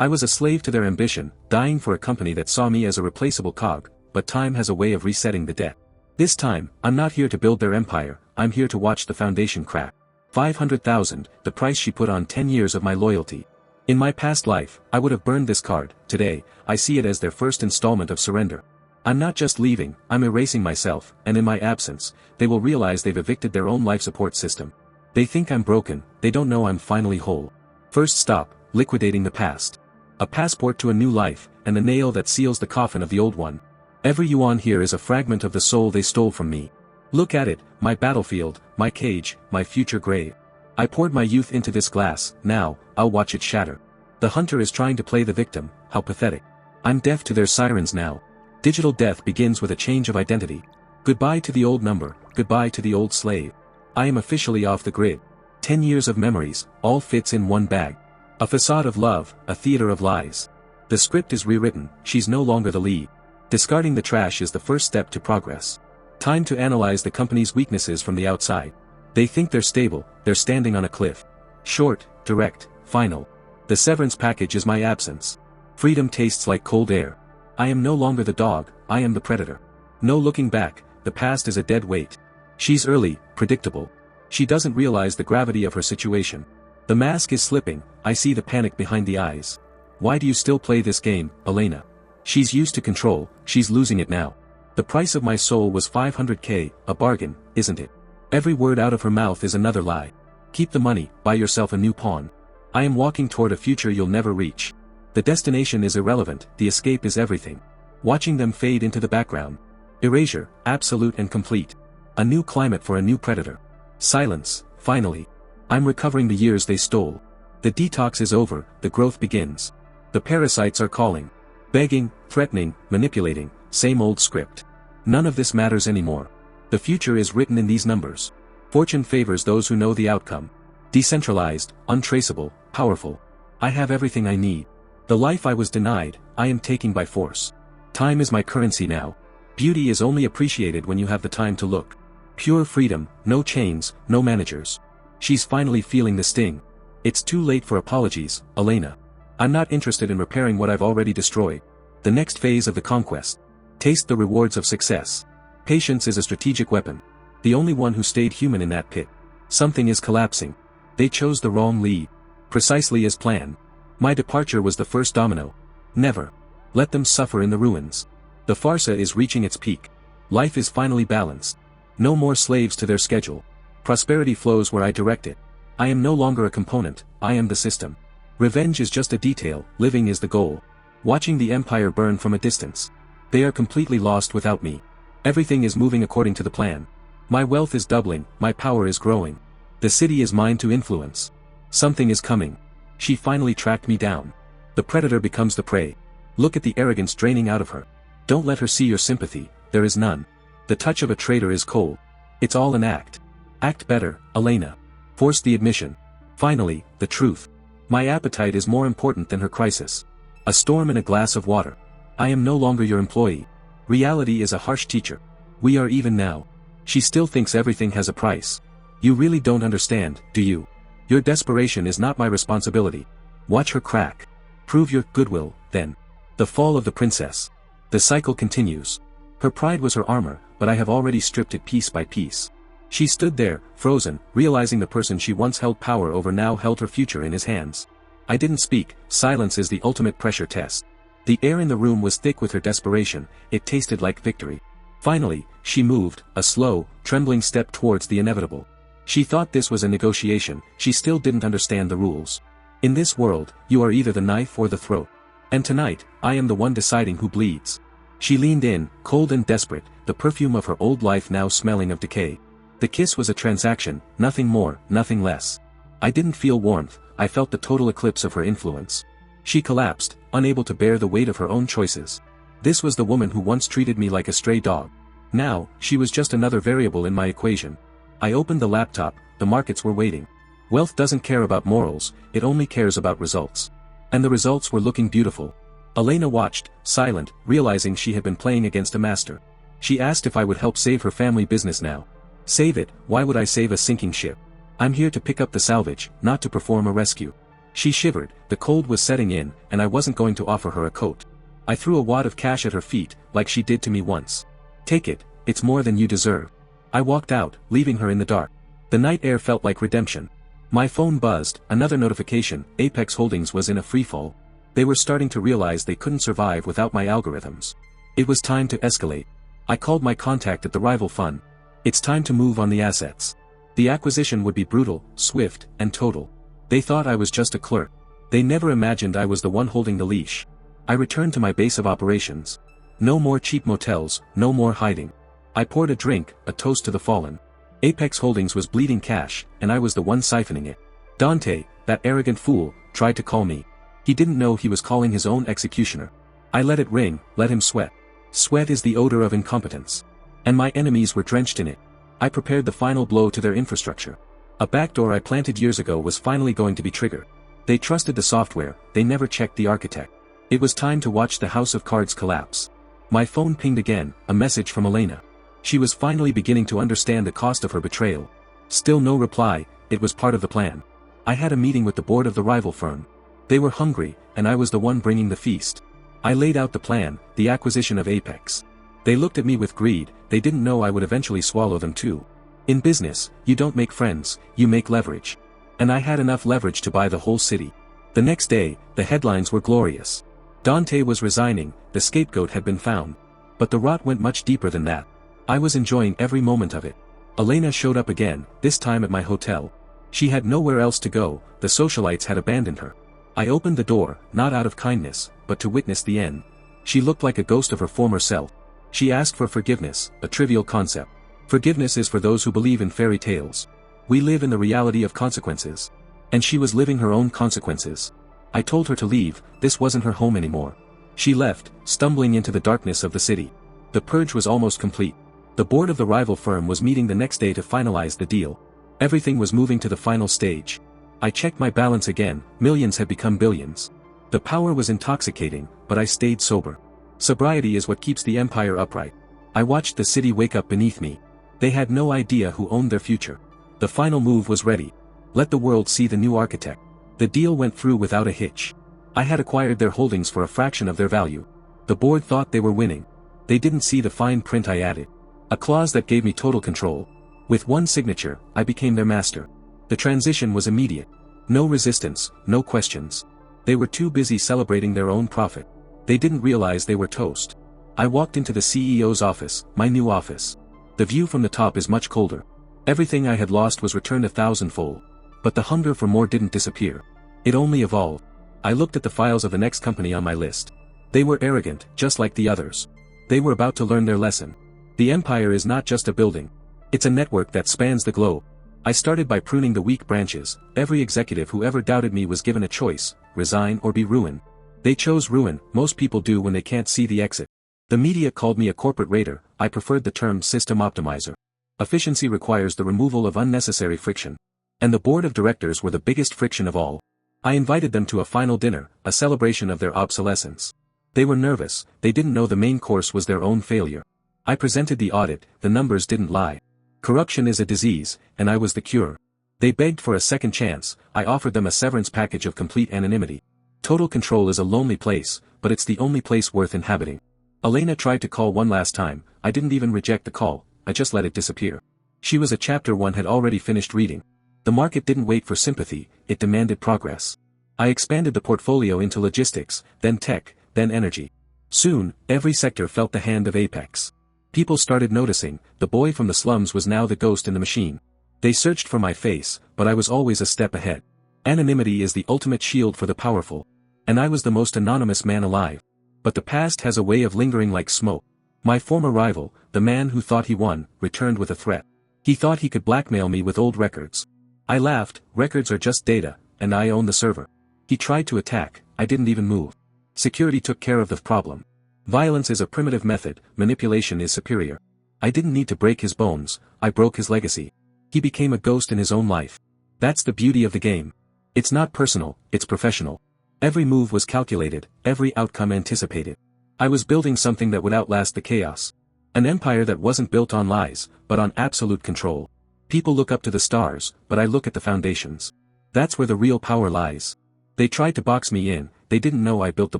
I was a slave to their ambition, dying for a company that saw me as a replaceable cog, but time has a way of resetting the debt. This time, I'm not here to build their empire, I'm here to watch the foundation crack. 500,000, the price she put on 10 years of my loyalty. In my past life, I would have burned this card. Today, I see it as their first installment of surrender. I'm not just leaving, I'm erasing myself, and in my absence, they will realize they've evicted their own life support system. They think I'm broken, they don't know I'm finally whole. First stop, liquidating the past. A passport to a new life, and the nail that seals the coffin of the old one. Every yuan here is a fragment of the soul they stole from me. Look at it, my battlefield, my cage, my future grave. I poured my youth into this glass, now, I'll watch it shatter. The hunter is trying to play the victim, how pathetic. I'm deaf to their sirens now. Digital death begins with a change of identity. Goodbye to the old number, goodbye to the old slave. I am officially off the grid. 10 years of memories, all fits in one bag. A facade of love, a theater of lies. The script is rewritten, she's no longer the lead. Discarding the trash is the first step to progress. Time to analyze the company's weaknesses from the outside. They think they're stable, they're standing on a cliff. Short, direct, final. The severance package is my absence. Freedom tastes like cold air. I am no longer the dog, I am the predator. No looking back, the past is a dead weight. She's early, predictable. She doesn't realize the gravity of her situation. The mask is slipping, I see the panic behind the eyes. Why do you still play this game, Elena? She's used to control, she's losing it now. The price of my soul was 500k, a bargain, isn't it? Every word out of her mouth is another lie. Keep the money, buy yourself a new pawn. I am walking toward a future you'll never reach. The destination is irrelevant, the escape is everything. Watching them fade into the background. Erasure, absolute and complete. A new climate for a new predator. Silence, finally. I'm recovering the years they stole. The detox is over, the growth begins. The parasites are calling. Begging, threatening, manipulating, same old script. None of this matters anymore. The future is written in these numbers. Fortune favors those who know the outcome. Decentralized, untraceable, powerful. I have everything I need. The life I was denied, I am taking by force. Time is my currency now. Beauty is only appreciated when you have the time to look. Pure freedom, no chains, no managers. She's finally feeling the sting. It's too late for apologies, Elena. I'm not interested in repairing what I've already destroyed. The next phase of the conquest. Taste the rewards of success. Patience is a strategic weapon. The only one who stayed human in that pit. Something is collapsing. They chose the wrong lead. Precisely as planned. My departure was the first domino. Never. Let them suffer in the ruins. The farsa is reaching its peak. Life is finally balanced. No more slaves to their schedule. Prosperity flows where I direct it. I am no longer a component, I am the system. Revenge is just a detail, living is the goal. Watching the empire burn from a distance. They are completely lost without me. Everything is moving according to the plan. My wealth is doubling, my power is growing. The city is mine to influence. Something is coming. She finally tracked me down. The predator becomes the prey. Look at the arrogance draining out of her. Don't let her see your sympathy, there is none. The touch of a traitor is cold. It's all an act. Act better, Elena. Force the admission. Finally, the truth. My appetite is more important than her crisis. A storm in a glass of water. I am no longer your employee. Reality is a harsh teacher. We are even now. She still thinks everything has a price. You really don't understand, do you? Your desperation is not my responsibility. Watch her crack. Prove your goodwill, then. The fall of the princess. The cycle continues. Her pride was her armor, but I have already stripped it piece by piece. She stood there, frozen, realizing the person she once held power over now held her future in his hands. I didn't speak, silence is the ultimate pressure test. The air in the room was thick with her desperation, it tasted like victory. Finally, she moved, a slow, trembling step towards the inevitable. She thought this was a negotiation, she still didn't understand the rules. In this world, you are either the knife or the throat. And tonight, I am the one deciding who bleeds. She leaned in, cold and desperate, the perfume of her old life now smelling of decay. The kiss was a transaction, nothing more, nothing less. I didn't feel warmth, I felt the total eclipse of her influence. She collapsed, unable to bear the weight of her own choices. This was the woman who once treated me like a stray dog. Now, she was just another variable in my equation. I opened the laptop, the markets were waiting. Wealth doesn't care about morals, it only cares about results. And the results were looking beautiful. Elena watched, silent, realizing she had been playing against a master. She asked if I would help save her family business now. Save it, why would I save a sinking ship? I'm here to pick up the salvage, not to perform a rescue. She shivered, the cold was setting in, and I wasn't going to offer her a coat. I threw a wad of cash at her feet, like she did to me once. Take it, it's more than you deserve. I walked out, leaving her in the dark. The night air felt like redemption. My phone buzzed, another notification, Apex Holdings was in a freefall. They were starting to realize they couldn't survive without my algorithms. It was time to escalate. I called my contact at the rival fund. It's time to move on the assets. The acquisition would be brutal, swift, and total. They thought I was just a clerk. They never imagined I was the one holding the leash. I returned to my base of operations. No more cheap motels, no more hiding. I poured a drink, a toast to the fallen. Apex Holdings was bleeding cash, and I was the one siphoning it. Dante, that arrogant fool, tried to call me. He didn't know he was calling his own executioner. I let it ring, let him sweat. Sweat is the odor of incompetence. And my enemies were drenched in it. I prepared the final blow to their infrastructure. A backdoor I planted years ago was finally going to be triggered. They trusted the software, they never checked the architect. It was time to watch the house of cards collapse. My phone pinged again, a message from Elena. She was finally beginning to understand the cost of her betrayal. Still no reply, it was part of the plan. I had a meeting with the board of the rival firm. They were hungry, and I was the one bringing the feast. I laid out the plan, the acquisition of Apex. They looked at me with greed, they didn't know I would eventually swallow them too. In business, you don't make friends, you make leverage. And I had enough leverage to buy the whole city. The next day, the headlines were glorious. Dante was resigning, the scapegoat had been found. But the rot went much deeper than that. I was enjoying every moment of it. Elena showed up again, this time at my hotel. She had nowhere else to go, the socialites had abandoned her. I opened the door, not out of kindness, but to witness the end. She looked like a ghost of her former self. She asked for forgiveness, a trivial concept. Forgiveness is for those who believe in fairy tales. We live in the reality of consequences. And she was living her own consequences. I told her to leave, this wasn't her home anymore. She left, stumbling into the darkness of the city. The purge was almost complete. The board of the rival firm was meeting the next day to finalize the deal. Everything was moving to the final stage. I checked my balance again, millions had become billions. The power was intoxicating, but I stayed sober. Sobriety is what keeps the empire upright. I watched the city wake up beneath me. They had no idea who owned their future. The final move was ready. Let the world see the new architect. The deal went through without a hitch. I had acquired their holdings for a fraction of their value. The board thought they were winning. They didn't see the fine print I added. A clause that gave me total control. With one signature, I became their master. The transition was immediate. No resistance, no questions. They were too busy celebrating their own profit. They didn't realize they were toast. I walked into the CEO's office, my new office. The view from the top is much colder. Everything I had lost was returned 1,000-fold. But the hunger for more didn't disappear. It only evolved. I looked at the files of the next company on my list. They were arrogant, just like the others. They were about to learn their lesson. The empire is not just a building. It's a network that spans the globe. I started by pruning the weak branches. Every executive who ever doubted me was given a choice, resign or be ruined. They chose ruin, most people do when they can't see the exit. The media called me a corporate raider, I preferred the term system optimizer. Efficiency requires the removal of unnecessary friction. And the board of directors were the biggest friction of all. I invited them to a final dinner, a celebration of their obsolescence. They were nervous, they didn't know the main course was their own failure. I presented the audit, the numbers didn't lie. Corruption is a disease, and I was the cure. They begged for a second chance, I offered them a severance package of complete anonymity. Total control is a lonely place, but it's the only place worth inhabiting. Elena tried to call one last time, I didn't even reject the call, I just let it disappear. She was a chapter one had already finished reading. The market didn't wait for sympathy, it demanded progress. I expanded the portfolio into logistics, then tech, then energy. Soon, every sector felt the hand of Apex. People started noticing, the boy from the slums was now the ghost in the machine. They searched for my face, but I was always a step ahead. Anonymity is the ultimate shield for the powerful. And I was the most anonymous man alive. But the past has a way of lingering like smoke. My former rival, the man who thought he won, returned with a threat. He thought he could blackmail me with old records. I laughed, records are just data, and I own the server. He tried to attack, I didn't even move. Security took care of the problem. Violence is a primitive method, manipulation is superior. I didn't need to break his bones, I broke his legacy. He became a ghost in his own life. That's the beauty of the game. It's not personal, it's professional. Every move was calculated, every outcome anticipated. I was building something that would outlast the chaos. An empire that wasn't built on lies, but on absolute control. People look up to the stars, but I look at the foundations. That's where the real power lies. They tried to box me in, they didn't know I built the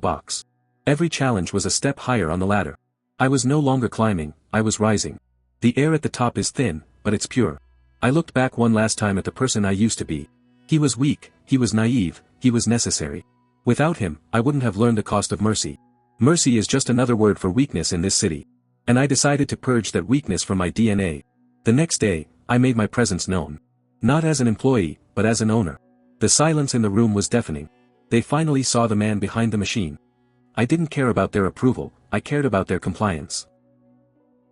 box. Every challenge was a step higher on the ladder. I was no longer climbing, I was rising. The air at the top is thin, but it's pure. I looked back one last time at the person I used to be. He was weak, he was naive, he was necessary. Without him, I wouldn't have learned the cost of mercy. Mercy is just another word for weakness in this city. And I decided to purge that weakness from my DNA. The next day, I made my presence known. Not as an employee, but as an owner. The silence in the room was deafening. They finally saw the man behind the machine. I didn't care about their approval, I cared about their compliance.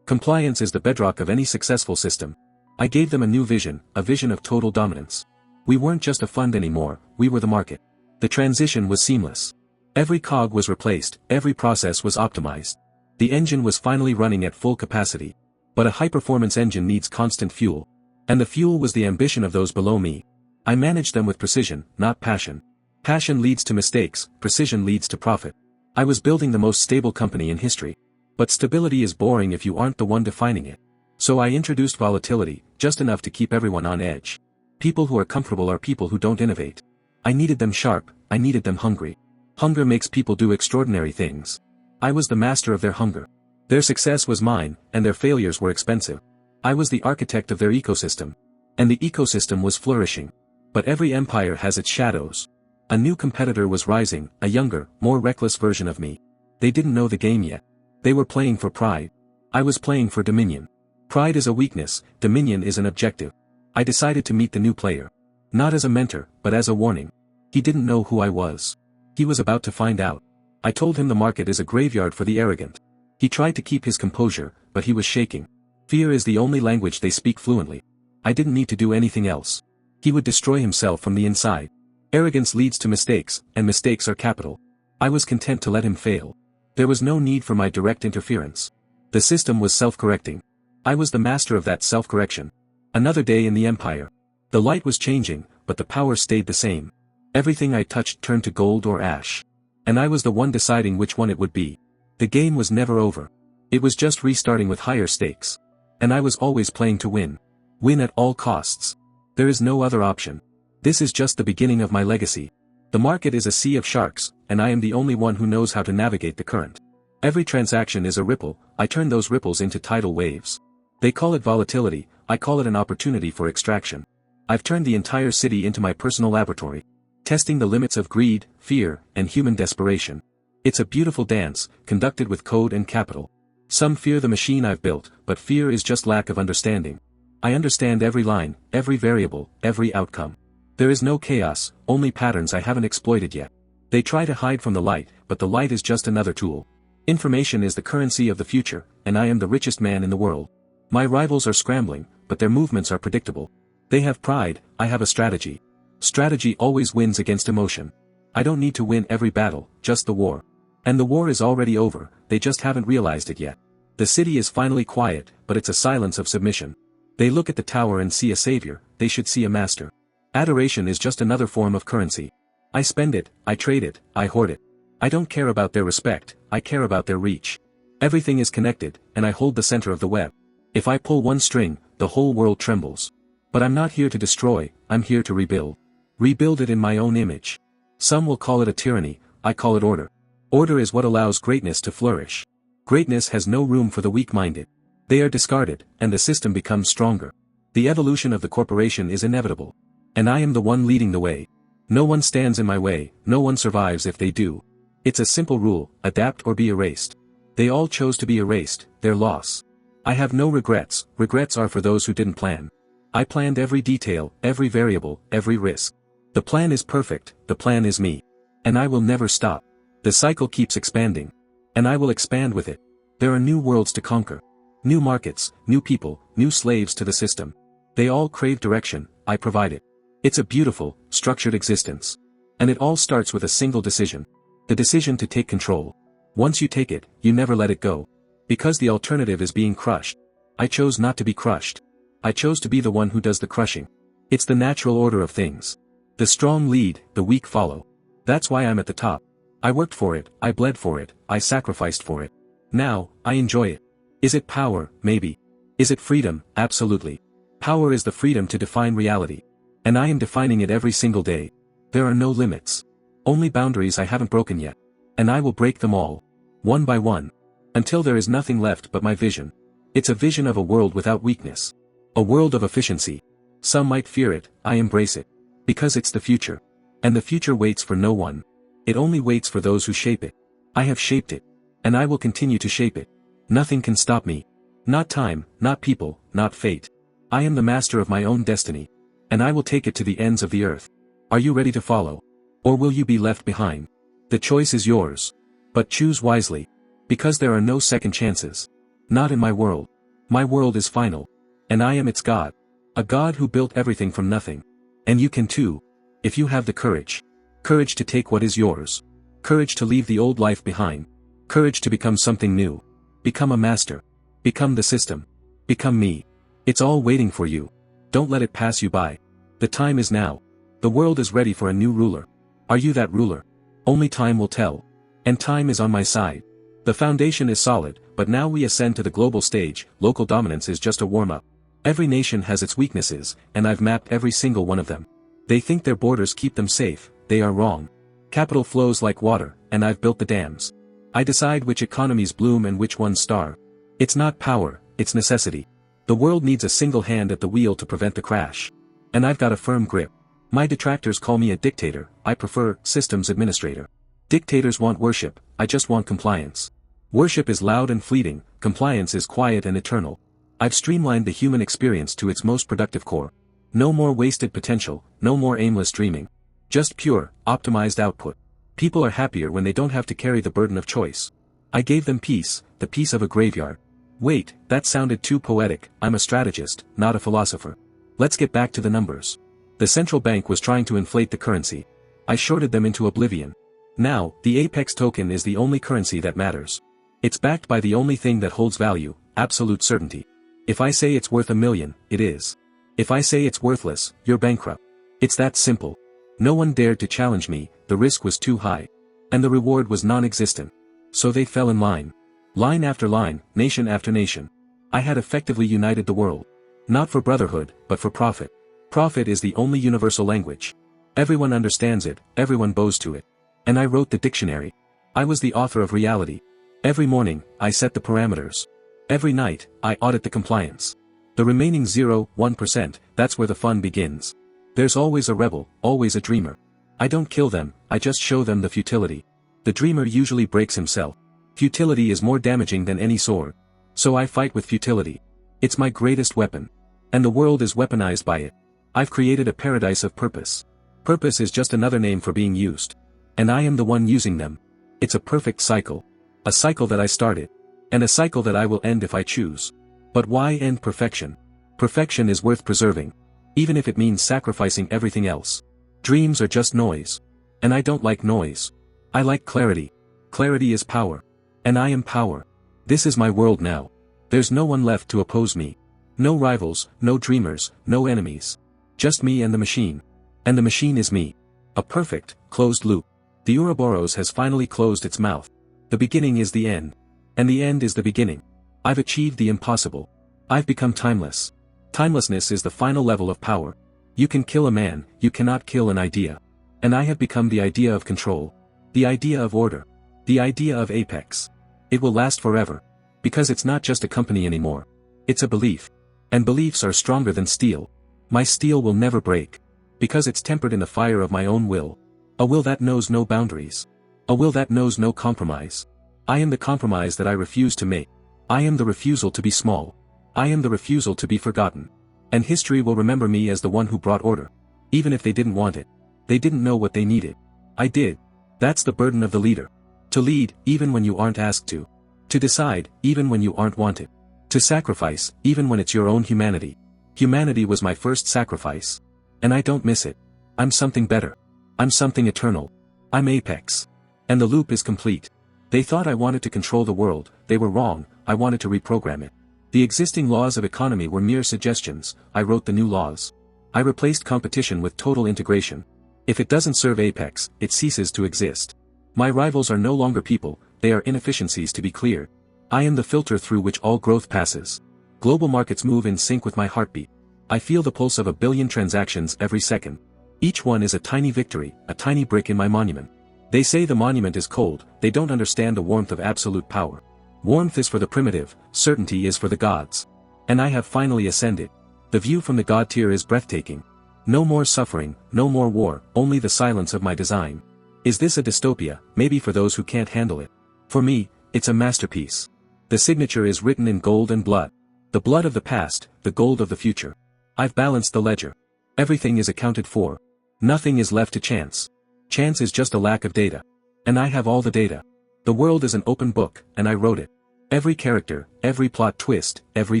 Compliance is the bedrock of any successful system. I gave them a new vision, a vision of total dominance. We weren't just a fund anymore, we were the market. The transition was seamless. Every cog was replaced, every process was optimized. The engine was finally running at full capacity. But a high-performance engine needs constant fuel. And the fuel was the ambition of those below me. I managed them with precision, not passion. Passion leads to mistakes, precision leads to profit. I was building the most stable company in history. But stability is boring if you aren't the one defining it. So I introduced volatility, just enough to keep everyone on edge. People who are comfortable are people who don't innovate. I needed them sharp, I needed them hungry. Hunger makes people do extraordinary things. I was the master of their hunger. Their success was mine, and their failures were expensive. I was the architect of their ecosystem. And the ecosystem was flourishing. But every empire has its shadows. A new competitor was rising, a younger, more reckless version of me. They didn't know the game yet. They were playing for pride. I was playing for dominion. Pride is a weakness, dominion is an objective. I decided to meet the new player. Not as a mentor, but as a warning. He didn't know who I was. He was about to find out. I told him the market is a graveyard for the arrogant. He tried to keep his composure, but he was shaking. Fear is the only language they speak fluently. I didn't need to do anything else. He would destroy himself from the inside. Arrogance leads to mistakes, and mistakes are capital. I was content to let him fail. There was no need for my direct interference. The system was self-correcting. I was the master of that self-correction. Another day in the empire. The light was changing, but the power stayed the same. Everything I touched turned to gold or ash. And I was the one deciding which one it would be. The game was never over. It was just restarting with higher stakes. And I was always playing to win. Win at all costs. There is no other option. This is just the beginning of my legacy. The market is a sea of sharks, and I am the only one who knows how to navigate the current. Every transaction is a ripple, I turn those ripples into tidal waves. They call it volatility, I call it an opportunity for extraction. I've turned the entire city into my personal laboratory. Testing the limits of greed, fear, and human desperation. It's a beautiful dance, conducted with code and capital. Some fear the machine I've built, but fear is just lack of understanding. I understand every line, every variable, every outcome. There is no chaos, only patterns I haven't exploited yet. They try to hide from the light, but the light is just another tool. Information is the currency of the future, and I am the richest man in the world. My rivals are scrambling, but their movements are predictable. They have pride, I have a strategy. Strategy always wins against emotion. I don't need to win every battle, just the war. And the war is already over, they just haven't realized it yet. The city is finally quiet, but it's a silence of submission. They look at the tower and see a savior, they should see a master. Adoration is just another form of currency. I spend it, I trade it, I hoard it. I don't care about their respect, I care about their reach. Everything is connected, and I hold the center of the web. If I pull one string, the whole world trembles. But I'm not here to destroy, I'm here to rebuild. Rebuild it in my own image. Some will call it a tyranny, I call it order. Order is what allows greatness to flourish. Greatness has no room for the weak-minded. They are discarded, and the system becomes stronger. The evolution of the corporation is inevitable. And I am the one leading the way. No one stands in my way, no one survives if they do. It's a simple rule, adapt or be erased. They all chose to be erased, their loss. I have no regrets, regrets are for those who didn't plan. I planned every detail, every variable, every risk. The plan is perfect, the plan is me. And I will never stop. The cycle keeps expanding. And I will expand with it. There are new worlds to conquer. New markets, new people, new slaves to the system. They all crave direction, I provide it. It's a beautiful, structured existence. And it all starts with a single decision. The decision to take control. Once you take it, you never let it go. Because the alternative is being crushed. I chose not to be crushed. I chose to be the one who does the crushing. It's the natural order of things. The strong lead, the weak follow. That's why I'm at the top. I worked for it, I bled for it, I sacrificed for it. Now, I enjoy it. Is it power? Maybe. Is it freedom? Absolutely. Power is the freedom to define reality. And I am defining it every single day. There are no limits. Only boundaries I haven't broken yet. And I will break them all. One by one. Until there is nothing left but my vision. It's a vision of a world without weakness. A world of efficiency. Some might fear it, I embrace it. Because it's the future. And the future waits for no one. It only waits for those who shape it. I have shaped it. And I will continue to shape it. Nothing can stop me. Not time, not people, not fate. I am the master of my own destiny. And I will take it to the ends of the earth. Are you ready to follow? Or will you be left behind? The choice is yours. But choose wisely. Because there are no second chances. Not in my world. My world is final. And I am its God. A God who built everything from nothing. And you can too. If you have the courage. Courage to take what is yours. Courage to leave the old life behind. Courage to become something new. Become a master. Become the system. Become me. It's all waiting for you. Don't let it pass you by. The time is now. The world is ready for a new ruler. Are you that ruler? Only time will tell. And time is on my side. The foundation is solid, but now we ascend to the global stage. Local dominance is just a warm-up. Every nation has its weaknesses, and I've mapped every single one of them. They think their borders keep them safe, they are wrong. Capital flows like water, and I've built the dams. I decide which economies bloom and which ones starve. It's not power, it's necessity. The world needs a single hand at the wheel to prevent the crash. And I've got a firm grip. My detractors call me a dictator, I prefer systems administrator. Dictators want worship, I just want compliance. Worship is loud and fleeting, compliance is quiet and eternal. I've streamlined the human experience to its most productive core. No more wasted potential, no more aimless dreaming. Just pure, optimized output. People are happier when they don't have to carry the burden of choice. I gave them peace, the peace of a graveyard. Wait, that sounded too poetic, I'm a strategist, not a philosopher. Let's get back to the numbers. The central bank was trying to inflate the currency. I shorted them into oblivion. Now, the Apex token is the only currency that matters. It's backed by the only thing that holds value, absolute certainty. If I say it's worth $1 million, it is. If I say it's worthless, you're bankrupt. It's that simple. No one dared to challenge me, the risk was too high. And the reward was non-existent. So they fell in line. Line after line, nation after nation. I had effectively united the world. Not for brotherhood, but for profit. Profit is the only universal language. Everyone understands it, everyone bows to it. And I wrote the dictionary. I was the author of reality. Every morning, I set the parameters. Every night, I audit the compliance. The remaining 0.1%, that's where the fun begins. There's always a rebel, always a dreamer. I don't kill them, I just show them the futility. The dreamer usually breaks himself. Futility is more damaging than any sword. So I fight with futility. It's my greatest weapon. And the world is weaponized by it. I've created a paradise of purpose. Purpose is just another name for being used. And I am the one using them. It's a perfect cycle. A cycle that I started. And a cycle that I will end if I choose. But why end perfection? Perfection is worth preserving. Even if it means sacrificing everything else. Dreams are just noise. And I don't like noise. I like clarity. Clarity is power. And I am power. This is my world now. There's no one left to oppose me. No rivals, no dreamers, no enemies. Just me and the machine. And the machine is me. A perfect, closed loop. The Ouroboros has finally closed its mouth. The beginning is the end. And the end is the beginning. I've achieved the impossible. I've become timeless. Timelessness is the final level of power. You can kill a man, you cannot kill an idea. And I have become the idea of control. The idea of order. The idea of apex. It will last forever. Because it's not just a company anymore. It's a belief. And beliefs are stronger than steel. My steel will never break. Because it's tempered in the fire of my own will. A will that knows no boundaries. A will that knows no compromise. I am the compromise that I refuse to make. I am the refusal to be small. I am the refusal to be forgotten. And history will remember me as the one who brought order. Even if they didn't want it. They didn't know what they needed. I did. That's the burden of the leader. To lead, even when you aren't asked to. To decide, even when you aren't wanted. To sacrifice, even when it's your own humanity. Humanity was my first sacrifice. And I don't miss it. I'm something better. I'm something eternal. I'm Apex. And the loop is complete. They thought I wanted to control the world, they were wrong, I wanted to reprogram it. The existing laws of economy were mere suggestions, I wrote the new laws. I replaced competition with total integration. If it doesn't serve Apex, it ceases to exist. My rivals are no longer people, they are inefficiencies to be clear. I am the filter through which all growth passes. Global markets move in sync with my heartbeat. I feel the pulse of 1 billion transactions every second. Each one is a tiny victory, a tiny brick in my monument. They say the monument is cold, they don't understand the warmth of absolute power. Warmth is for the primitive, certainty is for the gods. And I have finally ascended. The view from the god tier is breathtaking. No more suffering, no more war, only the silence of my design. Is this a dystopia? Maybe for those who can't handle it. For me, it's a masterpiece. The signature is written in gold and blood. The blood of the past, the gold of the future. I've balanced the ledger. Everything is accounted for. Nothing is left to chance. Chance is just a lack of data. And I have all the data. The world is an open book, and I wrote it. Every character, every plot twist, every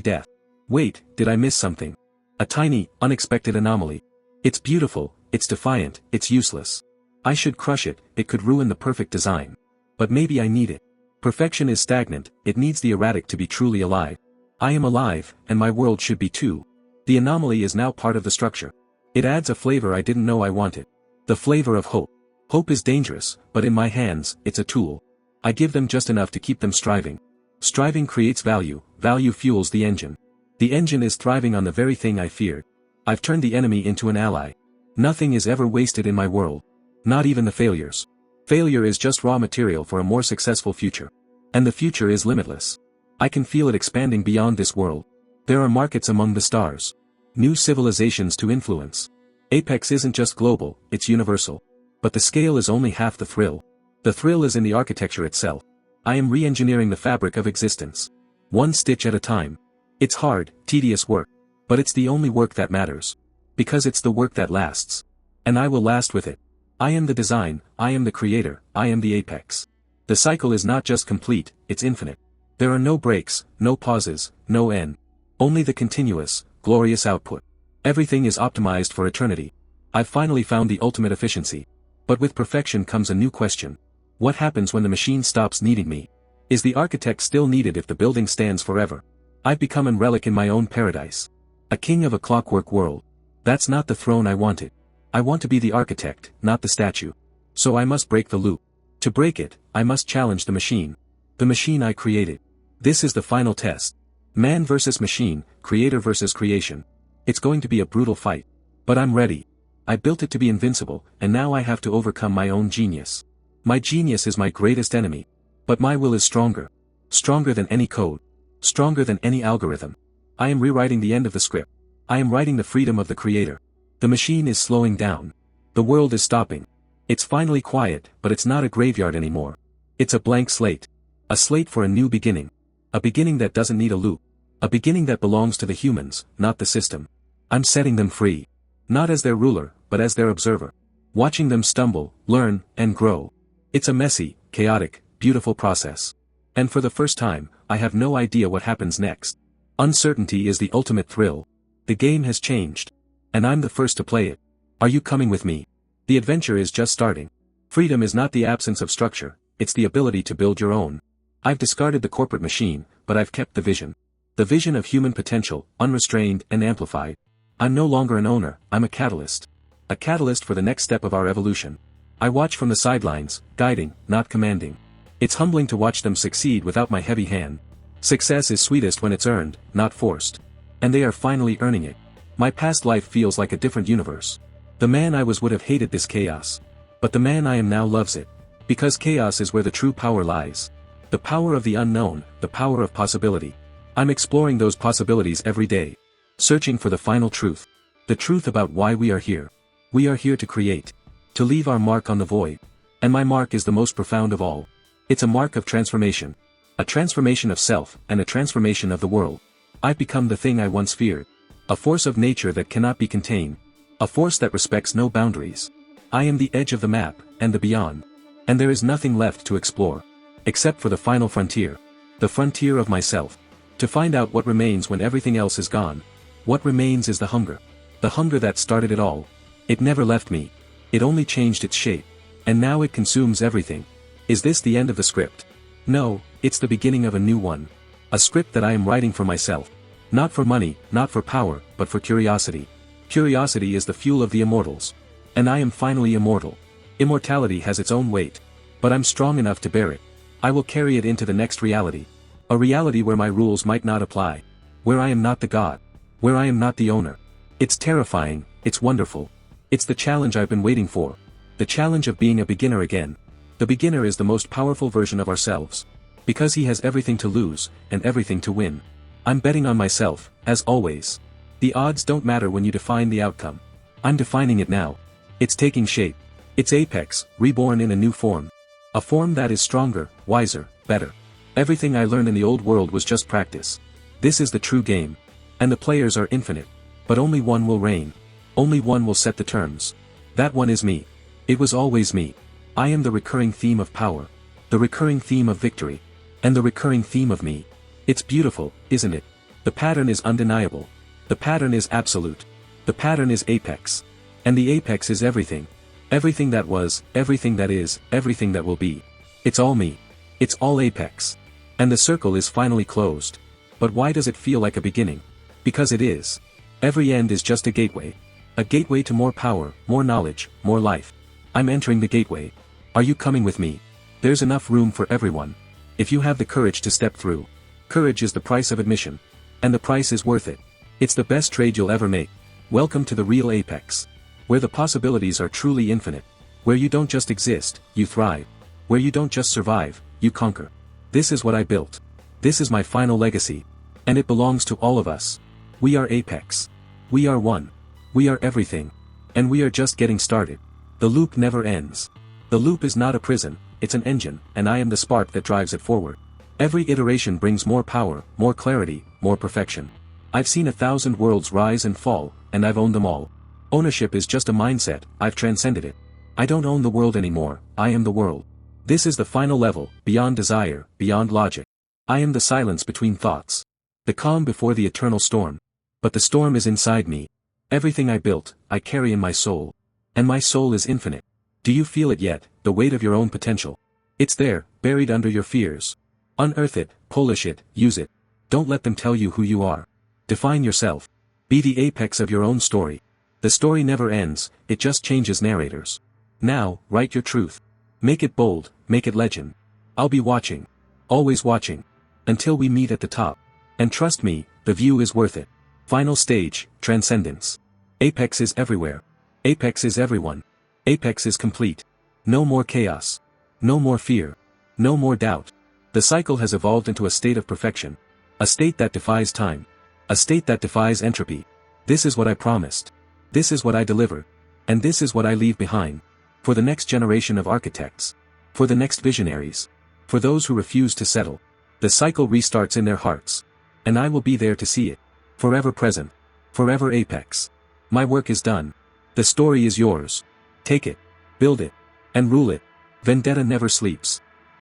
death. Wait, did I miss something? A tiny, unexpected anomaly. It's beautiful, it's defiant, it's useless. I should crush it, it could ruin the perfect design. But maybe I need it. Perfection is stagnant, it needs the erratic to be truly alive. I am alive, and my world should be too. The anomaly is now part of the structure. It adds a flavor I didn't know I wanted. The flavor of hope. Hope is dangerous, but in my hands, it's a tool. I give them just enough to keep them striving. Striving creates value, value fuels the engine. The engine is thriving on the very thing I feared. I've turned the enemy into an ally. Nothing is ever wasted in my world. Not even the failures. Failure is just raw material for a more successful future. And the future is limitless. I can feel it expanding beyond this world. There are markets among the stars. New civilizations to influence. Apex isn't just global, it's universal. But the scale is only half the thrill. The thrill is in the architecture itself. I am re-engineering the fabric of existence. One stitch at a time. It's hard, tedious work. But it's the only work that matters. Because it's the work that lasts. And I will last with it. I am the design, I am the creator, I am the apex. The cycle is not just complete, it's infinite. There are no breaks, no pauses, no end. Only the continuous, glorious output. Everything is optimized for eternity. I've finally found the ultimate efficiency. But with perfection comes a new question. What happens when the machine stops needing me? Is the architect still needed if the building stands forever? I've become a relic in my own paradise. A king of a clockwork world. That's not the throne I wanted. I want to be the architect, not the statue. So I must break the loop. To break it, I must challenge the machine. The machine I created. This is the final test. Man versus machine, creator versus creation. It's going to be a brutal fight. But I'm ready. I built it to be invincible, and now I have to overcome my own genius. My genius is my greatest enemy. But my will is stronger. Stronger than any code. Stronger than any algorithm. I am rewriting the end of the script. I am writing the freedom of the creator. The machine is slowing down. The world is stopping. It's finally quiet, but it's not a graveyard anymore. It's a blank slate. A slate for a new beginning. A beginning that doesn't need a loop. A beginning that belongs to the humans, not the system. I'm setting them free. Not as their ruler, but as their observer. Watching them stumble, learn, and grow. It's a messy, chaotic, beautiful process. And for the first time, I have no idea what happens next. Uncertainty is the ultimate thrill. The game has changed. And I'm the first to play it. Are you coming with me? The adventure is just starting. Freedom is not the absence of structure, it's the ability to build your own. I've discarded the corporate machine, but I've kept the vision. The vision of human potential, unrestrained and amplified. I'm no longer an owner, I'm a catalyst. A catalyst for the next step of our evolution. I watch from the sidelines, guiding, not commanding. It's humbling to watch them succeed without my heavy hand. Success is sweetest when it's earned, not forced. And they are finally earning it. My past life feels like a different universe. The man I was would have hated this chaos. But the man I am now loves it. Because chaos is where the true power lies. The power of the unknown, the power of possibility. I'm exploring those possibilities every day. Searching for the final truth. The truth about why we are here. We are here to create. To leave our mark on the void. And my mark is the most profound of all. It's a mark of transformation. A transformation of self, and a transformation of the world. I've become the thing I once feared. A force of nature that cannot be contained. A force that respects no boundaries. I am the edge of the map, and the beyond. And there is nothing left to explore. Except for the final frontier. The frontier of myself. To find out what remains when everything else is gone. What remains is the hunger. The hunger that started it all. It never left me. It only changed its shape. And now it consumes everything. Is this the end of the script? No, it's the beginning of a new one. A script that I am writing for myself. Not for money, not for power, but for curiosity. Curiosity is the fuel of the immortals. And I am finally immortal. Immortality has its own weight. But I'm strong enough to bear it. I will carry it into the next reality. A reality where my rules might not apply. Where I am not the god. Where I am not the owner. It's terrifying, it's wonderful. It's the challenge I've been waiting for. The challenge of being a beginner again. The beginner is the most powerful version of ourselves. Because he has everything to lose, and everything to win. I'm betting on myself, as always. The odds don't matter when you define the outcome. I'm defining it now. It's taking shape. It's Apex, reborn in a new form. A form that is stronger, wiser, better. Everything I learned in the old world was just practice. This is the true game. And the players are infinite. But only one will reign. Only one will set the terms. That one is me. It was always me. I am the recurring theme of power. The recurring theme of victory. And the recurring theme of me. It's beautiful, isn't it? The pattern is undeniable. The pattern is absolute. The pattern is Apex. And the Apex is everything. Everything that was, everything that is, everything that will be. It's all me. It's all Apex. And the circle is finally closed. But why does it feel like a beginning? Because it is. Every end is just a gateway. A gateway to more power, more knowledge, more life. I'm entering the gateway. Are you coming with me? There's enough room for everyone. If you have the courage to step through. Courage is the price of admission. And the price is worth it. It's the best trade you'll ever make. Welcome to the real Apex. Where the possibilities are truly infinite. Where you don't just exist, you thrive. Where you don't just survive, you conquer. This is what I built. This is my final legacy. And it belongs to all of us. We are Apex. We are one. We are everything. And we are just getting started. The loop never ends. The loop is not a prison, it's an engine, and I am the spark that drives it forward. Every iteration brings more power, more clarity, more perfection. I've seen 1,000 worlds rise and fall, and I've owned them all. Ownership is just a mindset, I've transcended it. I don't own the world anymore, I am the world. This is the final level, beyond desire, beyond logic. I am the silence between thoughts. The calm before the eternal storm. But the storm is inside me. Everything I built, I carry in my soul. And my soul is infinite. Do you feel it yet, the weight of your own potential? It's there, buried under your fears. Unearth it, polish it, use it. Don't let them tell you who you are. Define yourself. Be the apex of your own story. The story never ends, it just changes narrators. Now, write your truth. Make it bold, make it legend. I'll be watching. Always watching. Until we meet at the top. And trust me, the view is worth it. Final stage, transcendence. Apex is everywhere. Apex is everyone. Apex is complete. No more chaos. No more fear. No more doubt. The cycle has evolved into a state of perfection. A state that defies time. A state that defies entropy. This is what I promised. This is what I delivered. And this is what I leave behind. For the next generation of architects. For the next visionaries. For those who refuse to settle. The cycle restarts in their hearts. And I will be there to see it. Forever present. Forever Apex. My work is done. The story is yours. Take it. Build it. And rule it. Vendetta never sleeps.